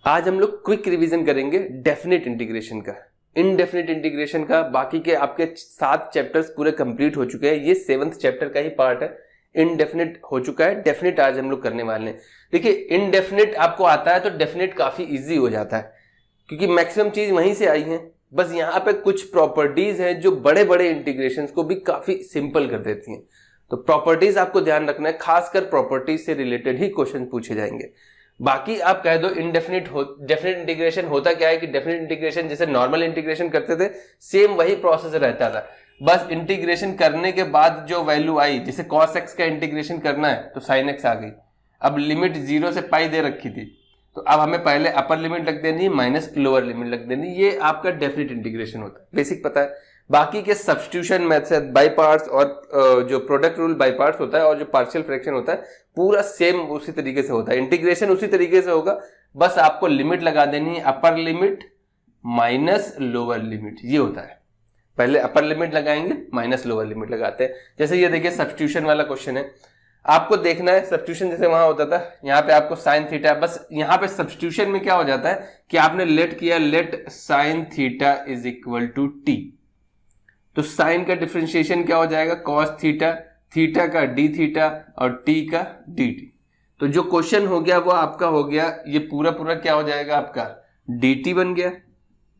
आज हम लोग क्विक रिवीजन करेंगे डेफिनेट इंटीग्रेशन का, इनडेफिनेट इंटीग्रेशन का। बाकी के आपके 7 चैप्टर्स पूरे कंप्लीट हो चुके हैं, ये 7th चैप्टर का ही पार्ट है। इनडेफिनेट हो चुका है, डेफिनेट आज हम लोग करने वाले हैं। देखिए इनडेफिनेट आपको आता है तो डेफिनेट काफी इजी हो जाता है, क्योंकि मैक्सिमम चीज वहीं से आई है। बस यहाँ पे कुछ प्रॉपर्टीज हैं जो बड़े बड़े इंटीग्रेशंस को भी काफी सिंपल कर देती हैं। तो प्रॉपर्टीज आपको ध्यान रखना है, खासकर प्रॉपर्टीज से रिलेटेड ही क्वेश्चन पूछे जाएंगे। बाकी आप कह दो डेफिनेट इंटीग्रेशन होता क्या है कि डेफिनेट इंटीग्रेशन जैसे नॉर्मल इंटीग्रेशन करते थे सेम वही प्रोसेस रहता था। बस इंटीग्रेशन करने के बाद जो वैल्यू आई, जैसे cos x का इंटीग्रेशन करना है तो sin x आ गई। अब लिमिट 0 से पाई दे रखी थी, तो अब हमें पहले अपर लिमिट लग देनी है माइनस लोअर लिमिट लग देनी, ये आपका डेफिनेट इंटीग्रेशन होता है, बेसिक पता है। बाकी के सब्स्टिट्यूशन मेथड, बाय पार्ट्स और जो प्रोडक्ट रूल बाय पार्ट्स होता है और जो पार्शियल फ्रैक्शन होता है पूरा सेम उसी तरीके से होता है। इंटीग्रेशन उसी तरीके से होगा, बस आपको लिमिट लगा देनी है upper limit minus lower limit, ये होता है। पहले अपर लिमिट लगाएंगे माइनस लोअर लिमिट लगाते हैं। जैसे ये देखिए सब्स्टिट्यूशन वाला क्वेश्चन है, आपको देखना है सब्स्टिट्यूशन जैसे वहां होता था, यहाँ पे आपको साइन थीटा, बस यहाँ पे सब्स्टिट्यूशन में क्या हो जाता है कि आपने लेट किया, let sine theta is equal to t, तो साइन का डिफरेंशिएशन क्या हो जाएगा कॉस थीटा, थीटा का डी थीटा और टी का डी टी। तो जो क्वेश्चन हो गया वो आपका हो गया, ये पूरा पूरा क्या हो जाएगा आपका डी टी बन गया,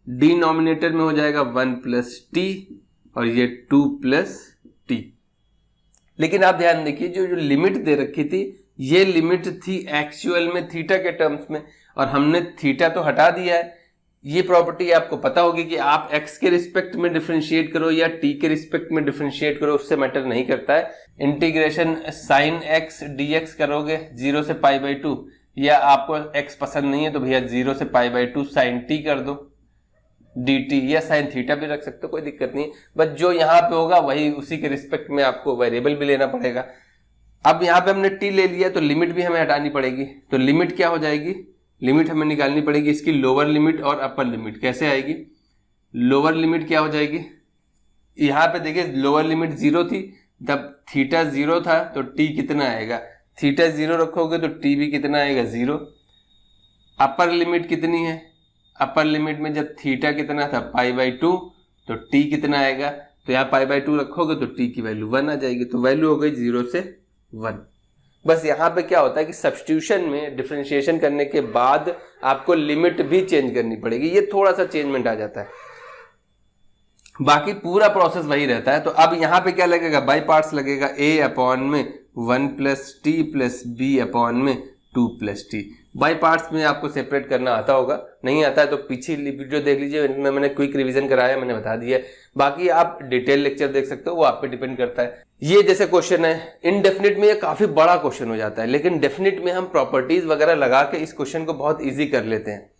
डिनोमिनेटर में हो जाएगा 1 प्लस टी और ये 2 प्लस टी। लेकिन आप ध्यान देखिए जो लिमिट दे रखी थी ये लिमिट थी एक्चुअल में थीटा के टर्म्स में, और हमने थीटा तो हटा दिया है। ये प्रॉपर्टी आपको पता होगी कि आप x के रिस्पेक्ट में डिफरेंशिएट करो या t के रिस्पेक्ट में डिफरेंशिएट करो, उससे मैटर नहीं करता है। इंटीग्रेशन साइन x dx करोगे 0 से पाई बाई 2, या आपको x पसंद नहीं है तो भैया 0 से पाई बाई 2 साइन t कर दो dt, या साइन थीटा भी रख सकते हो, कोई दिक्कत नहीं है। बस जो यहाँ पे होगा वही उसी के रिस्पेक्ट में आपको वेरिएबल भी लेना पड़ेगा। अब यहाँ पे हमने t ले लिया तो लिमिट भी हमें हटानी पड़ेगी, तो लिमिट क्या हो जाएगी, लिमिट हमें निकालनी पड़ेगी इसकी लोअर लिमिट और अपर लिमिट। कैसे आएगी, लोअर लिमिट क्या हो जाएगी, यहाँ पे देखिए लोअर लिमिट 0 थी, जब थीटा 0 था तो t कितना आएगा, थीटा 0 रखोगे तो t भी कितना आएगा 0। अपर लिमिट कितनी है, अपर लिमिट में जब थीटा कितना था पाई बाई 2 तो t कितना आएगा, तो यहाँ पाई बाई 2 रखोगे तो t की वैल्यू 1 आ जाएगी, तो वैल्यू हो गई 0 से 1। बस यहाँ पे क्या होता है कि सब्स्टिट्यूशन में डिफरेंशिएशन करने के बाद आपको लिमिट भी चेंज करनी पड़ेगी, ये थोड़ा सा चेंजमेंट आ जाता है, बाकी पूरा प्रोसेस वही रहता है। तो अब यहाँ पे क्या लगेगा, बाय पार्ट्स लगेगा, a अपॉन में 1 plus t plus b upon में 2 प्लस टी। बाय पार्ट्स में आपको सेपरेट करना आता होगा, नहीं आता है तो पीछे वीडियो देख लीजिए, इनमें मैंने क्विक रिवीजन कराया, मैंने बता दिया है। बाकी आप डिटेल लेक्चर देख सकते हो, वो आप पे डिपेंड करता है। ये जैसे क्वेश्चन है इनडेफिनिट में, ये काफी बड़ा क्वेश्चन हो जाता है, लेकिन डेफिनिट में हम प्रॉपर्टीज वगैरह लगा के इस क्वेश्चन को बहुत ईजी कर लेते हैं।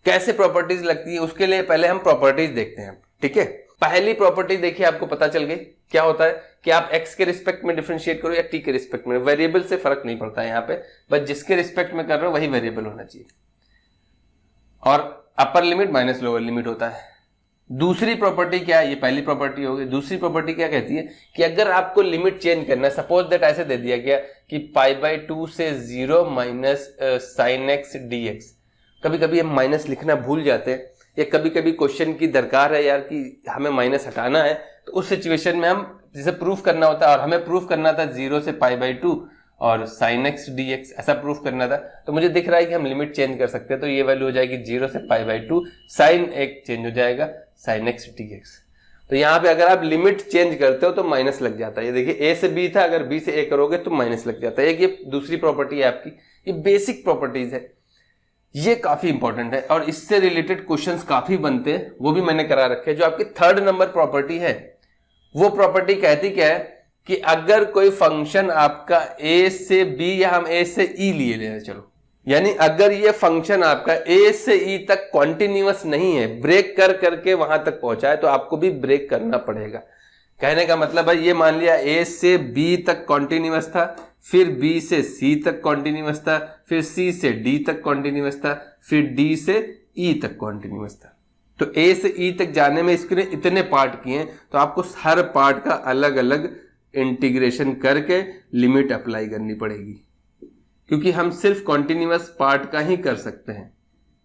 कैसे प्रॉपर्टीज लगती है उसके लिए पहले हम प्रॉपर्टीज देखते हैं, ठीक है। पहली प्रॉपर्टी देखिए, आपको पता चल गई क्या होता है कि आप x के रिस्पेक्ट में डिफरेंशिएट करो या t के रिस्पेक्ट में, वेरिएबल से फर्क नहीं पड़ता है यहाँ पे, बस जिसके रिस्पेक्ट में कर रहे हो वही वेरिएबल होना चाहिए, और upper limit minus lower limit होता है। दूसरी प्रॉपर्टी क्या है, ये पहली प्रॉपर्टी हो गई। दूसरी प्रॉपर्टी क्या कहती है कि अगर आपको लिमिट चेंज करना है, सपोज दैट ऐसे दे दिया गया कि पाई बाई 2 से 0 minus sine x D x, कभी कभी हम माइनस लिखना भूल जाते हैं, या कभी कभी क्वेश्चन की दरकार है यार कि हमें माइनस हटाना है, तो उस सिचुएशन में हम जैसे प्रूफ करना होता है, और हमें प्रूफ करना था 0 से पाई बाई 2 और साइन एक्स डी एक्स, ऐसा प्रूफ करना था, तो मुझे दिख रहा है कि हम लिमिट चेंज कर सकते हैं, तो ये वैल्यू हो जाएगी 0 से pi by 2, sine x change हो जाएगा साइन एक्स डी एक्स। तो यहाँ पे अगर आप लिमिट चेंज करते हो तो माइनस लग जाता है, ये देखिए a से b था, अगर b से a करोगे तो माइनस लग जाता है। एक ये दूसरी प्रॉपर्टी है आपकी, ये बेसिक प्रॉपर्टीज है, ये काफी इंपॉर्टेंट है और इससे रिलेटेड क्वेश्चंस काफी बनते हैं, वो भी मैंने करा रखे हैं। जो आपकी 3rd नंबर प्रॉपर्टी है, वो प्रॉपर्टी कहती क्या है कि अगर कोई फंक्शन आपका a से b, या हम a से e लिए ले चलो, यानी अगर ये फंक्शन आपका a से e तक कॉन्टिन्यूअस नहीं है, ब्रेक कर करके वहां तक पहुंचा है, तो आपको भी ब्रेक करना पड़ेगा। कहने का मतलब है ये मान लिया a से b तक कॉन्टिन्यूअस था, फिर b से c तक कॉन्टिन्यूअस था, फिर c से d तक कॉन्टिन्यूअस था, फिर d से e तक कॉन्टिन्यूअस था। तो a से e तक जाने में इसके इतने पार्ट किए हैं, तो आपको हर पार्ट का अलग अलग इंटीग्रेशन करके लिमिट अप्लाई करनी पड़ेगी, क्योंकि हम सिर्फ कॉन्टिन्यूअस पार्ट का ही कर सकते हैं।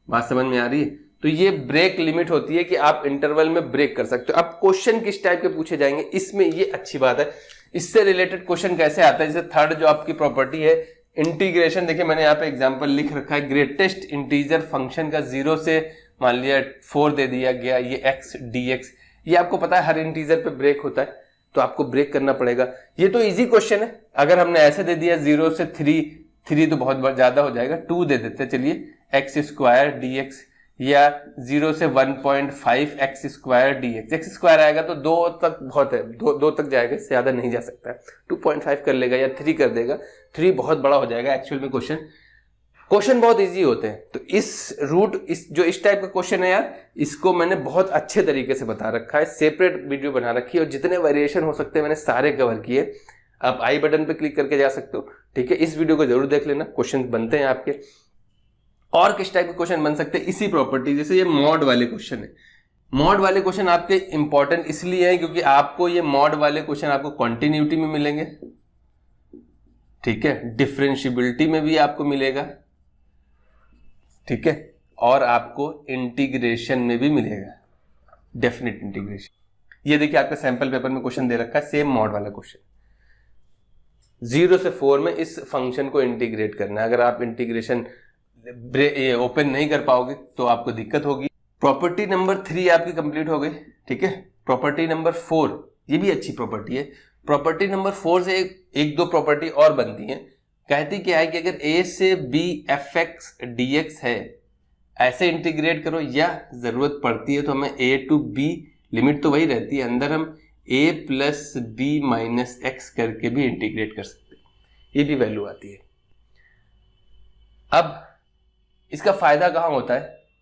बात समझ में आ रही है? तो ये ब्रेक लिमिट होती है कि आप इंटरवल में ब्रेक कर सकते हो। अब क्वेश्चन किस टाइप के पूछे जाएंगे, इसमें ये अच्छी बात है। इससे रिलेटेड क्वेश्चन कैसे आता है, जैसे थर्ड जो आपकी प्रॉपर्टी है इंटीग्रेशन, देखिए मैंने यहाँ पे एग्जांपल लिख रखा है, ग्रेटेस्ट इंटीजर फंक्शन का 0 से मान लिया 4 दे दिया गया, ये x dx, ये आपको पता है हर इंटीजर पे ब्रेक होता है, तो आपको ब्रेक करना पड़ेगा। ये तो इजी क्वेश्चन है। अगर हमने ऐसे दे दिया 0 से 3 तो बहुत ज्यादा हो जाएगा, 2 दे देते हैं, चलिए एक्स स्क्वायर dx, या 0 से 1.5 x square dx, x square आएगा तो 2 तक बहुत है, 2 तक जाएगा, इससे ज्यादा नहीं जा सकता है। 2.5 कर लेगा या 3 कर देगा, 3 बहुत बड़ा हो जाएगा एक्चुअल में। क्वेश्चन बहुत इजी होते हैं। तो इस टाइप का क्वेश्चन है यार, इसको मैंने बहुत अच्छे तरीके से बता रखा है, सेपरेट वीडियो बना रखी है, और जितने वेरिएशन हो सकते हैं मैंने सारे कवर किए। आप आई बटन पे क्लिक करके जा सकते हो, ठीक है। इस वीडियो को जरूर देख लेना, क्वेश्चन बनते हैं आपके। और किस टाइप के क्वेश्चन बन सकते हैं इसी प्रॉपर्टी, जैसे ये मॉड वाले क्वेश्चन है। मॉड वाले क्वेश्चन आपके इंपॉर्टेंट इसलिए है क्योंकि आपको ये मॉड वाले क्वेश्चन आपको कॉन्टिन्यूटी में मिलेंगे, ठीक है, डिफरेंशिएबिलिटी में भी आपको मिलेगा, ठीक है, और आपको इंटीग्रेशन में भी मिलेगा, डेफिनेट इंटीग्रेशन। ये देखिए आपका सैंपल पेपर में क्वेश्चन दे रखा है, सेम मॉड वाला क्वेश्चन, 0 से 4 में इस फंक्शन को इंटीग्रेट करना है। अगर आप इंटीग्रेशन ओपन नहीं कर पाओगे तो आपको दिक्कत होगी। प्रॉपर्टी नंबर 3 आपकी कंप्लीट हो गई, ठीक है। प्रॉपर्टी नंबर 4, ये भी अच्छी प्रॉपर्टी है। प्रॉपर्टी नंबर 4 से एक दो प्रॉपर्टी और बनती हैं। कहती क्या है कि अगर a से b fx dx है, ऐसे इंटीग्रेट करो, या जरूरत पड़ती है तो हमें a to b, लिमिट तो वही रहती है, अंदर हम a plus b minus x करके भी इंटीग्रेट कर सकते हैं, ये भी वैल्यू आती है। अब इसका फायदा कहाँ होता है,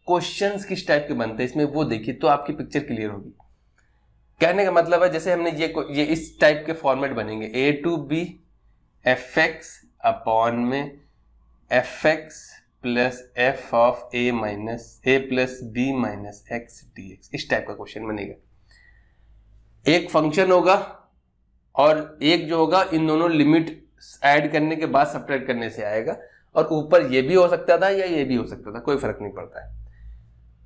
क्वेश्चंस किस टाइप के बनते हैं इसमें, वो देखिए तो आपकी पिक्चर क्लियर होगी। कहने का मतलब है जैसे हमने ये इस टाइप के फॉर्मेट बनेंगे, a to b fx upon में fx plus f of a minus a plus b minus x dx, इस टाइप का क्वेश्चन बनेगा। एक फंक्शन होगा और एक जो होगा इन दोनों लिमिट ऐड करने के बाद सब्ट्रैक्ट करने से आएगा, और ऊपर ये भी हो सकता था या ये भी हो सकता था, कोई फर्क नहीं पड़ता है।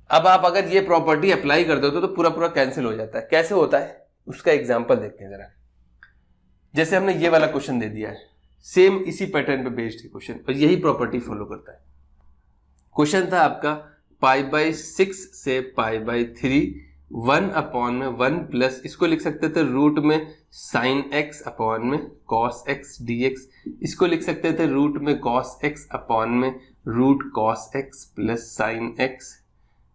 अब आप अगर ये प्रॉपर्टी अप्लाई कर दो तो पूरा पूरा कैंसिल हो जाता है। कैसे होता है उसका एग्जांपल देखते हैं जरा। जैसे हमने ये वाला क्वेश्चन दे दिया है, सेम इसी पैटर्न पे बेस्ड है क्वेश्चन, और यही प्रॉपर्टी फॉलो करता है। क्वेश्चन था आपका π/6 से π/3 1 अपॉन में 1 प्लस, इसको लिख सकते थे रूट में साइन x अपॉन में कॉस x dx, इसको लिख सकते थे रूट में कॉस x अपॉन में root cos x plus sine x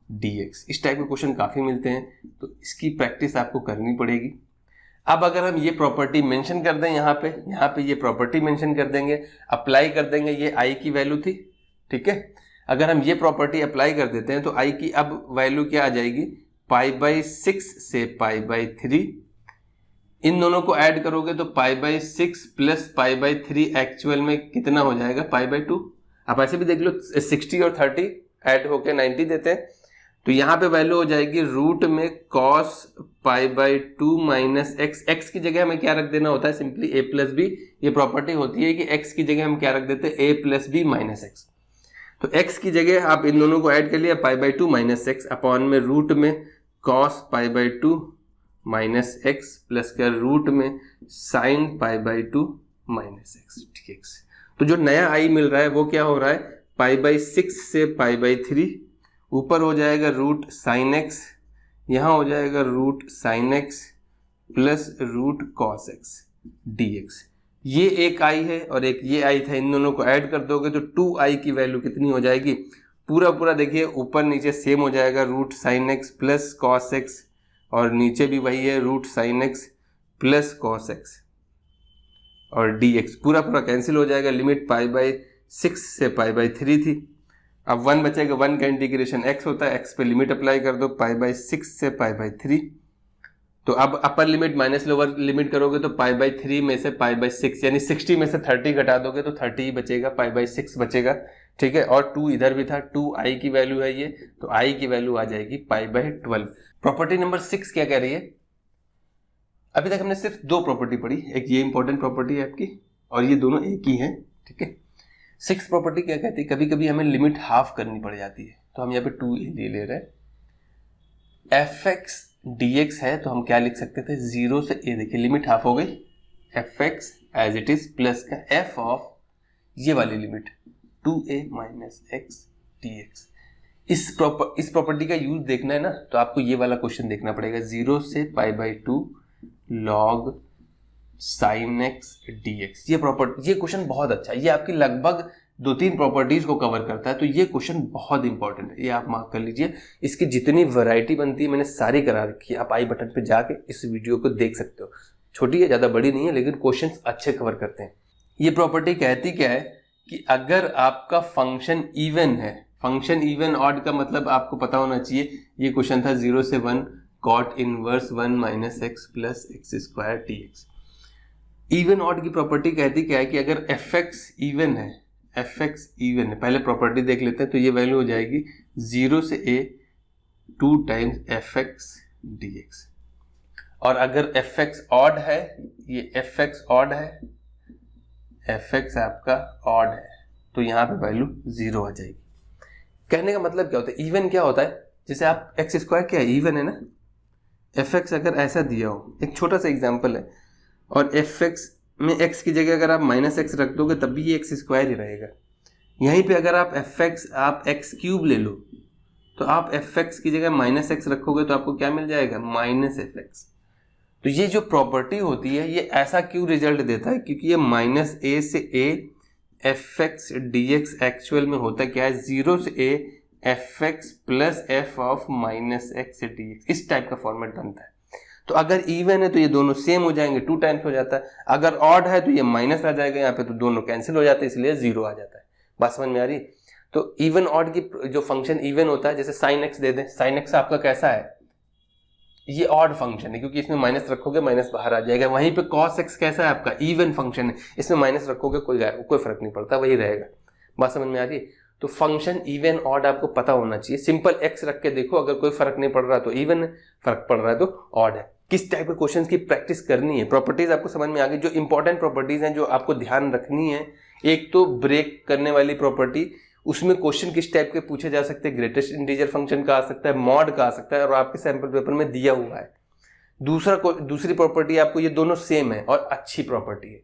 dx। इस टाइप के क्वेश्चन काफी मिलते हैं, तो इसकी प्रैक्टिस आपको करनी पड़ेगी। अब अगर हम ये प्रॉपर्टी मेंशन कर दें, यहाँ पे ये प्रॉपर्टी मेंशन कर देंगे, अप्लाई कर देंगे, ये i की वैल्यू थी, ठीक है। अगर हम ये प्रॉपर्टी अप्लाई कर देते हैं तो i की अब वैल्यू क्या आ जाएगी, π/6 से π/3, इन दोनों को ऐड करोगे तो π/6 प्लस π/3 एक्चुअल में कितना हो जाएगा, π/2। आप ऐसे भी देख लो, 60 और 30 ऐड होके 90 देते हैं, तो यहाँ पे वैल्यू हो जाएगी रूट में cos π/2 माइनस एक्स। एक्स की जगह हमें क्या रख देना होता है, सिंपली a प्लस बी। ये प्रॉपर्टी होती है कि x की जगह हम क्या रख देते हैं, a plus b minus x. तो x की जगह आप इन दोनों को ऐड कर लिया, π/2 माइनस एक्स अपॉन में रूट में cos π/2 माइनस एक्स प्लस का रूट में साइन π/2 माइनस एक्स dx। तो जो नया i मिल रहा है वो क्या हो रहा है, π/6 से π/3, ऊपर हो जाएगा रूट साइन एक्स, यहाँ हो जाएगा root sine x plus root cos x dx। ये एक i है और एक ये i था, इन दोनों को ऐड कर दोगे तो 2i की वैल्यू कितनी हो जाएगी, पूरा देखिए ऊपर नीचे सेम हो जाएगा, root sine x plus cos x, और नीचे भी वही है root sine x plus cos x और dx, पूरा कैंसिल हो जाएगा। लिमिट π/6 से π/3 थी, अब 1 बचेगा, 1 का इंटीग्रेशन x होता है, x पे लिमिट अप्लाई कर दो π/6 से π/3, तो अब upper limit minus lower limit करोगे तो π/3 में से π/6 यानी 60 में से 30 घटा दोगे तो 30 ही बचेगा, π/6 बचेगा, ठीक है। और 2 इधर भी था, 2i की वैल्यू है ये, तो i की वैल्यू आ जाएगी π/12। प्रॉपर्टी नंबर 6 क्या कह रही है, अभी तक हमने सिर्फ 2 प्रॉपर्टी पढ़ी, एक ये इंपॉर्टेंट प्रॉपर्टी है आपकी और ये दोनों एक ही है, ठीक है। 6 प्रॉपर्टी क्या कहती है, कभी कभी हमें लिमिट हाफ करनी पड़ जाती है, तो हम यहाँ पे 2a ले रहे हैं। fx dx है तो हम क्या लिख सकते थे, 0 से a, देखिए लिमिट हाफ हो गई, fx as it is plus का f ऑफ ये वाली limit 2a minus x dx। इस प्रॉपर्टी का यूज देखना है ना, तो आपको ये वाला क्वेश्चन देखना पड़ेगा, 0 से π/2 log sin x dx। ये क्वेश्चन बहुत अच्छा है, ये आपकी लगभग 2-3 प्रॉपर्टीज को कवर करता है, तो ये क्वेश्चन बहुत इंपॉर्टेंट है, ये आप मार्क कर लीजिए। इसकी जितनी वैरायटी बनती है मैंने सारी करा रखी है, आप आई बटन पे जाके इस वीडियो को देख सकते हो। छोटी है, ज़्यादा बड़ी नहीं है, लेकिन क्वेश्चंस अच्छे कवर करते हैं। ये प्रॉपर्टी कहती क्या है कि अगर आपका फंक्शन इवन है, फंक्शन इवन ऑड का मतलब आपको पता होना चाहिए, ये क्वेश्चन था 0 से 1 cot inverse 1 minus x plus x square dx। Even odd की प्रॉपर्टी कहती क्या है कि अगर fx इवन है, fx इवन है, पहले प्रॉपर्टी देख लेते हैं, तो ये वैल्यू हो जाएगी 0 से a 2 टाइम्स fx dx। और अगर fx ऑड है, ये fx ऑड है, fx आपका ऑड है, तो यहाँ पे वैल्यू 0 आ जाएगी। कहने का मतलब क्या होता है, इवन क्या होता है, जैसे आप एक्स स्क्वायर क्या है, इवन है ना, fx अगर ऐसा दिया हो, एक छोटा सा एग्जांपल है, और fx में x की जगह अगर आप माइनस एक्स रख दोगे तब भी ये एक्स स्क्वायर ही रहेगा। यहीं पे अगर आप fx आप x क्यूब ले लो, तो आप fx की जगह माइनस एक्स रखोगे तो आपको क्या मिल जाएगा, माइनस fx। तो ये जो प्रॉपर्टी होती है, ये ऐसा क्यों रिजल्ट देता है, क्योंकि ये माइनस a से a fx dx एक्चुअल में होता क्या है, 0 से a fx plus f of minus x dx, इस टाइप का फॉर्मेट बनता है। तो अगर इवन है तो ये दोनों सेम हो जाएंगे, 2 टाइम्स हो जाता है, अगर ऑड है तो ये माइनस आ जाएगा यहाँ पे, तो दोनों कैंसिल हो जाते हैं, इसलिए 0 आ जाता है। बात समझ में आ रही। तो इवन ऑड की जो फंक्शन इवन होता है, जैसे साइन एक्स दे दें, साइन एक्स आपका कैसा है, ये ऑड फंक्शन है, क्योंकि इसमें माइनस रखोगे माइनस बाहर आ जाएगा। वहीं पे कॉस एक्स कैसा है आपका, इवन फंक्शन है, इसमें माइनस रखोगे कोई फर्क नहीं पड़ता, वही रहेगा। बात समझ में आ रही। तो फंक्शन इवन ऑड आपको पता होना चाहिए। सिंपल एक्स रख के देखो, अगर कोई फर्क नहीं पड़ रहा तो इवन है, फर्क पड़ रहा है तो ऑड है। किस टाइप के क्वेश्चंस की प्रैक्टिस करनी है, प्रॉपर्टीज आपको समझ में आ गई। जो इंपॉर्टेंट प्रॉपर्टीज हैं जो आपको ध्यान रखनी है, एक तो ब्रेक करने वाली प्रॉपर्टी, उसमें क्वेश्चन किस टाइप के पूछे जा सकते हैं, ग्रेटेस्ट इंटीजर फंक्शन का आ सकता है, मॉड का आ सकता है, और आपके सैंपल पेपर में दिया हुआ है। दूसरी प्रॉपर्टी आपको, ये दोनों सेम है और अच्छी प्रॉपर्टी है,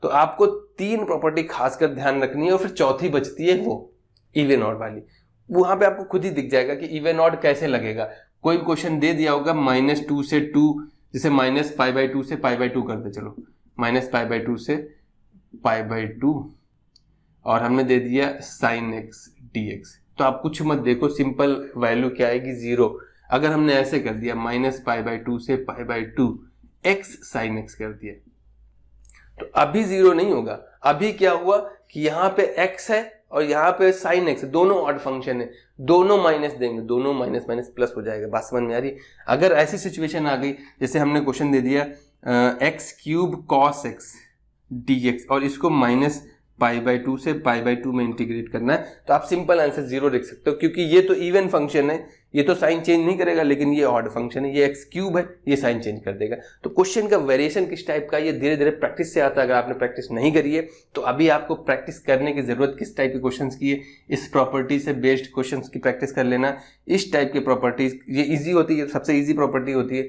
तो आपको 3 प्रॉपर्टी खासकर ध्यान रखनी है, और फिर चौथी बचती है वो इवन ऑड वाली। वहां पे आपको खुद ही दिख जाएगा कि इवन ऑड कैसे लगेगा। कोई क्वेश्चन दे दिया होगा -2 से 2, जैसे -π/2 से π/2 कर दे, चलो -π/2 से π/2, और हमने दे दिया sin x dx। तो आप कुछ मत देखो, सिंपल वैल्यू क्या आएगी, 0। अगर हमने ऐसे कर दिया -π/2 से π/2 x sin x कर दिया, तो अभी 0 नहीं होगा। अभी क्या हुआ कि यहाँ पे x है और यहाँ पे sin x, दोनों ऑड फंक्शन है, दोनों माइनस देंगे, दोनों माइनस माइनस प्लस हो जाएगा। बात समझ में आ रही। अगर ऐसी सिचुएशन आ गई, जैसे हमने क्वेश्चन दे दिया x³ cos x dx, और इसको -π/2 से π/2 में इंटीग्रेट करना है, तो आप सिंपल आंसर 0 लिख सकते हो, क्योंकि ये तो इवन फंक्शन है, ये तो साइन चेंज नहीं करेगा, लेकिन ये ऑड फंक्शन है, ये x³ है, ये साइन चेंज कर देगा। तो क्वेश्चन का वेरिएशन किस टाइप का, ये धीरे धीरे प्रैक्टिस से आता है। अगर आपने प्रैक्टिस नहीं करी है तो अभी आपको प्रैक्टिस करने की जरूरत किस टाइप के क्वेश्चन की है, इस प्रॉपर्टी से बेस्ड क्वेश्चन की प्रैक्टिस कर लेना। इस टाइप की प्रॉपर्टीज ये ईजी होती है, सबसे ईजी प्रॉपर्टी होती है,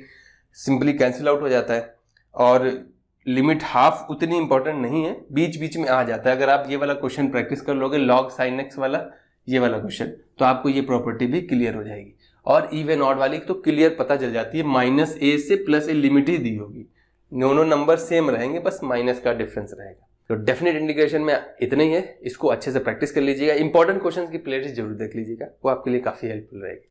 सिंपली कैंसिल आउट हो जाता है, और लिमिट हाफ उतनी इंपॉर्टेंट नहीं है, बीच बीच में आ जाता है। अगर आप ये वाला क्वेश्चन प्रैक्टिस कर लोगे, log sin x वाला, ये वाला क्वेश्चन, तो आपको ये प्रॉपर्टी भी क्लियर हो जाएगी। और इवन ऑड वाली तो क्लियर पता चल जाती है, -a से +a लिमिट ही दी होगी, दोनों नंबर सेम रहेंगे, बस माइनस का डिफरेंस रहेगा। तो डेफिनेट इंटीग्रेशन में इतना ही है, इसको अच्छे से प्रैक्टिस कर लीजिएगा। इंपॉर्टेंट क्वेश्चन की प्लेलिस्ट जरूर देख लीजिएगा, वो आपके लिए काफी हेल्पफुल रहेगी।